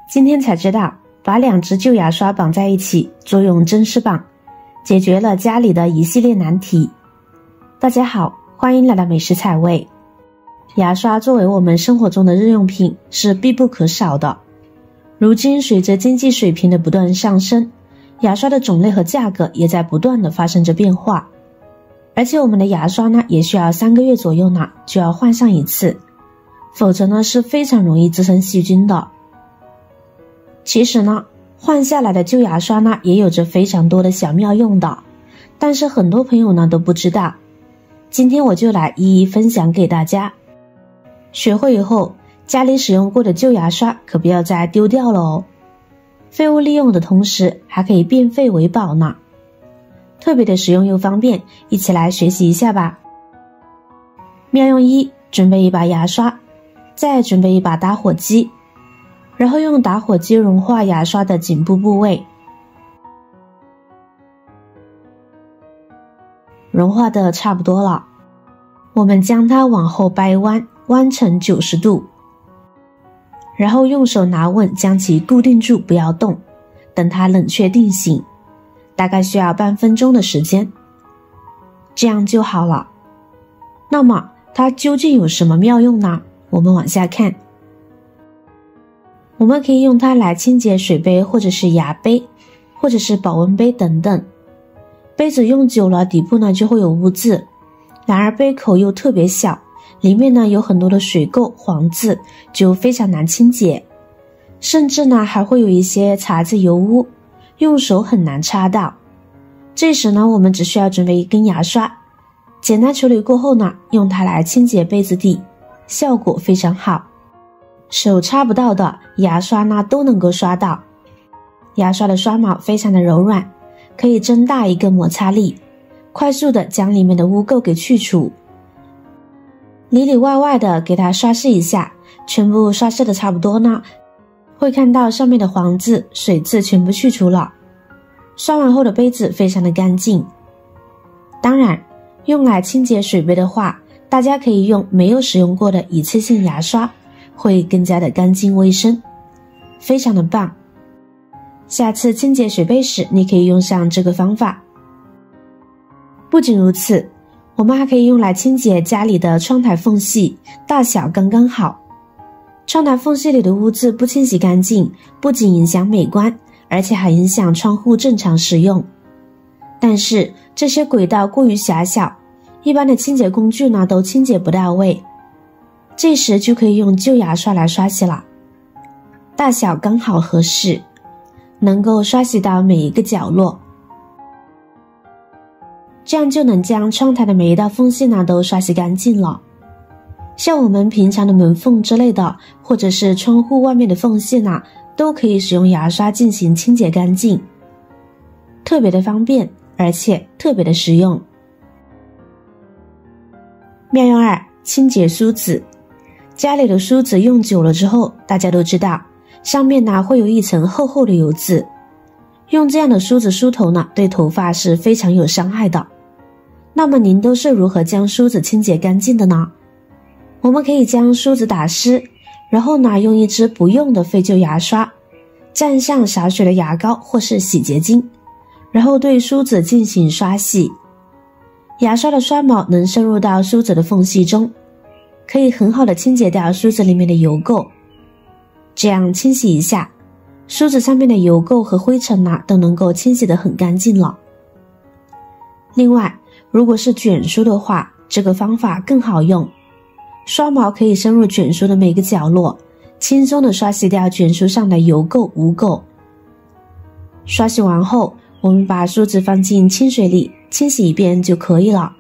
今天才知道，把2支旧牙刷绑在一起，作用真是棒，解决了家里的一系列难题。大家好，欢迎来到美食采味。牙刷作为我们生活中的日用品，是必不可少的。如今随着经济水平的不断上升，牙刷的种类和价格也在不断的发生着变化。而且我们的牙刷呢，也需要3个月左右呢就要换上一次，否则呢是非常容易滋生细菌的。其实呢，换下来的旧牙刷呢也有着非常多的小妙用的，但是很多朋友呢都不知道。今天我就来一一分享给大家。学会以后，家里使用过的旧牙刷可不要再丢掉了哦。废物利用的同时，还可以变废为宝呢，特别的实用又方便，一起来学习一下吧。妙用1：准备一把牙刷，再准备一把打火机，然后用打火机融化牙刷的颈部部位。融化的差不多了，我们将它往后掰弯，弯成90度，然后用手拿稳将其固定住，不要动，等它冷却定型，大概需要半分钟的时间，这样就好了。那么它究竟有什么妙用呢？我们往下看。我们可以用它来清洁水杯或者是牙杯或者是保温杯等等。杯子用久了底部呢就会有污渍，然而杯口又特别小，里面呢有很多的水垢黄渍，就非常难清洁，甚至呢还会有一些碴子油污，用手很难擦到。这时呢我们只需要准备一根牙刷，简单处理过后呢，用它来清洁杯子底，效果非常好。手擦不到的牙刷呢都能够刷到。牙刷的刷毛非常的柔软，可以增大一个摩擦力，快速的将里面的污垢给去除。里里外外的给它刷拭一下，全部刷拭的差不多呢，会看到上面的黄渍水渍全部去除了。刷完后的杯子非常的干净。当然用来清洁水杯的话，大家可以用没有使用过的一次性牙刷，会更加的干净卫生，非常的棒。下次清洁水杯时，你可以用上这个方法。不仅如此，我们还可以用来清洁家里的窗台缝隙，大小刚刚好。窗台缝隙里的污渍不清洗干净，不仅影响美观，而且还影响窗户正常使用。但是这些轨道过于狭小，一般的清洁工具呢都清洁不到位，这时就可以用旧牙刷来刷洗了，大小刚好合适，能够刷洗到每一个角落，这样就能将窗台的每一道缝隙呢都刷洗干净了。像我们平常的门缝之类的，或者是窗户外面的缝隙呢，都可以使用牙刷进行清洁干净，特别的方便，而且特别的实用。妙用2：清洁梳子。家里的梳子用久了之后，大家都知道上面呢会有一层厚厚的油渍，用这样的梳子梳头呢，对头发是非常有伤害的。那么您都是如何将梳子清洁干净的呢？我们可以将梳子打湿，然后呢用一支不用的废旧牙刷，蘸上少许的牙膏或是洗洁精，然后对梳子进行刷洗。牙刷的刷毛能渗入到梳子的缝隙中，可以很好的清洁掉梳子里面的油垢。这样清洗一下，梳子上面的油垢和灰尘呢都能够清洗得很干净了。另外，如果是卷梳的话，这个方法更好用。刷毛可以深入卷梳的每个角落，轻松的刷洗掉卷梳上的油垢污垢。刷洗完后，我们把梳子放进清水里清洗一遍就可以了。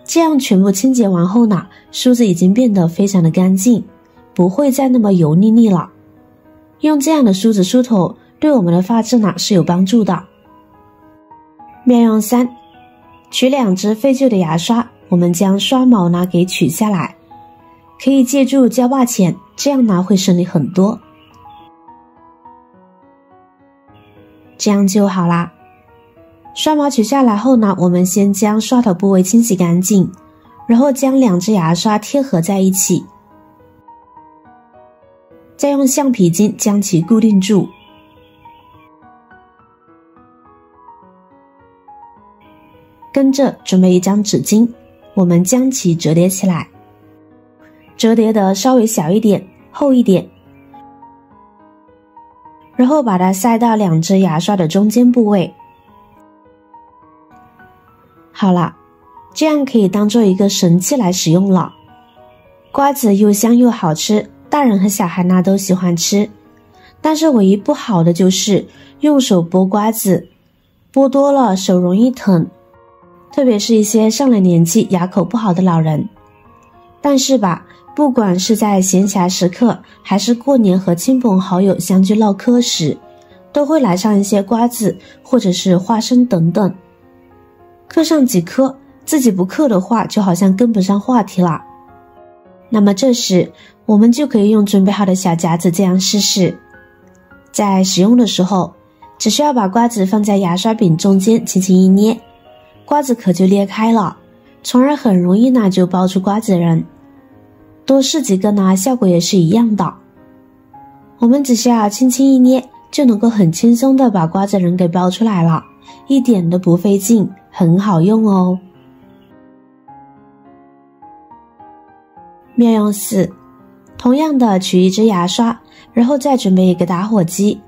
这样全部清洁完后呢，梳子已经变得非常的干净，不会再那么油腻腻了。用这样的梳子梳头，对我们的发质呢是有帮助的。妙用3：取2支废旧的牙刷，我们将刷毛呢给取下来，可以借助胶把钳，这样呢会省力很多。这样就好啦。刷毛取下来后呢，我们先将刷头部位清洗干净，然后将2支牙刷贴合在一起，再用橡皮筋将其固定住。跟着准备一张纸巾，我们将其折叠起来，折叠的稍微小一点，厚一点，然后把它塞到2支牙刷的中间部位。好了，这样可以当做一个神器来使用了。瓜子又香又好吃，大人和小孩呢都喜欢吃，但是唯一不好的就是用手剥瓜子，剥多了手容易疼，特别是一些上了年纪牙口不好的老人。但是吧，不管是在闲暇时刻，还是过年和亲朋好友相聚唠嗑时，都会来上一些瓜子或者是花生等等。嗑上几颗，自己不嗑的话就好像跟不上话题了。那么这时我们就可以用准备好的小夹子这样试试。在使用的时候，只需要把瓜子放在牙刷柄中间轻轻一捏，瓜子壳就裂开了，从而很容易呢就剥出瓜子仁。多试几个呢，效果也是一样的。我们只需要轻轻一捏，就能够很轻松的把瓜子仁给剥出来了，一点都不费劲，很好用哦。妙用4，同样的取一支牙刷，然后再准备一个打火机，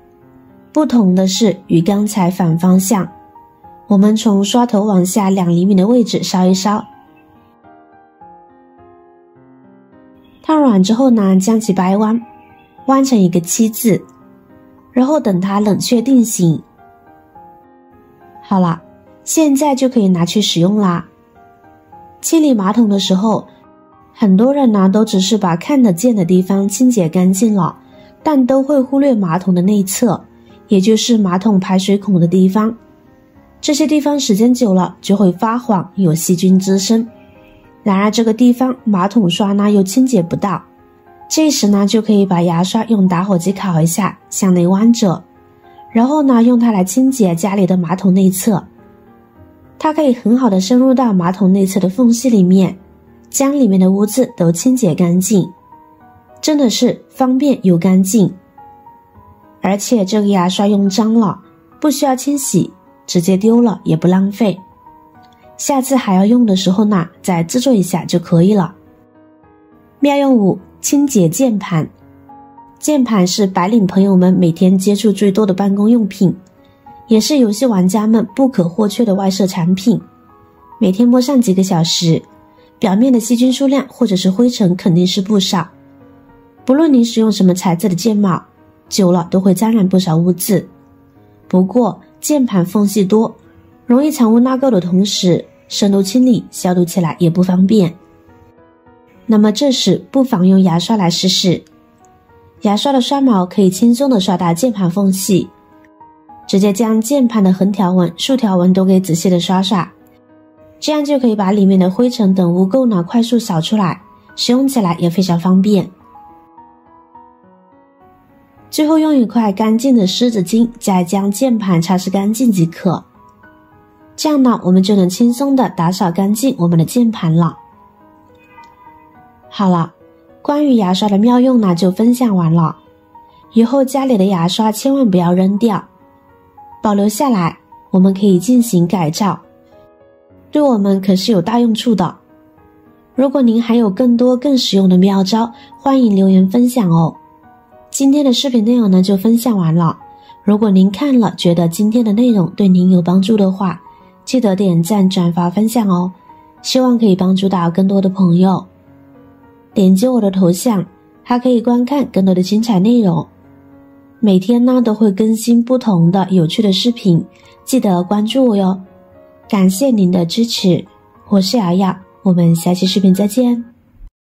不同的是与刚才反方向，我们从刷头往下2厘米的位置烧一烧，烫软之后呢，将其掰弯，弯成一个7字，然后等它冷却定型。好了，现在就可以拿去使用啦。清理马桶的时候，很多人呢都只是把看得见的地方清洁干净了，但都会忽略马桶的内侧，也就是马桶排水孔的地方。这些地方时间久了就会发黄，有细菌滋生。然而这个地方马桶刷呢又清洁不到，这时呢就可以把牙刷用打火机烤一下，向内弯着，然后呢用它来清洁家里的马桶内侧。它可以很好的深入到马桶内侧的缝隙里面，将里面的污渍都清洁干净，真的是方便又干净。而且这个牙刷用脏了，不需要清洗，直接丢了也不浪费。下次还要用的时候呢，再制作一下就可以了。妙用5，清洁键盘。键盘是白领朋友们每天接触最多的办公用品，也是游戏玩家们不可或缺的外设产品。每天摸上几个小时，表面的细菌数量或者是灰尘肯定是不少。不论您使用什么材质的键帽，久了都会沾染不少污渍。不过键盘缝隙多，容易藏污纳垢的同时，深度清理消毒起来也不方便。那么这时不妨用牙刷来试试。牙刷的刷毛可以轻松地刷到键盘缝隙，直接将键盘的横条纹、竖条纹都给仔细的刷刷，这样就可以把里面的灰尘等污垢呢快速扫出来，使用起来也非常方便。最后用一块干净的湿纸巾再将键盘擦拭干净即可，这样呢我们就能轻松的打扫干净我们的键盘了。好了，关于牙刷的妙用呢就分享完了。以后家里的牙刷千万不要扔掉，保留下来，我们可以进行改造，对我们可是有大用处的。如果您还有更多更实用的妙招，欢迎留言分享哦。今天的视频内容呢就分享完了，如果您看了觉得今天的内容对您有帮助的话，记得点赞转发分享哦，希望可以帮助到更多的朋友。点击我的头像还可以观看更多的精彩内容，每天呢都会更新不同的有趣的视频，记得关注我哟。感谢您的支持，我是瑶瑶，我们下期视频再见。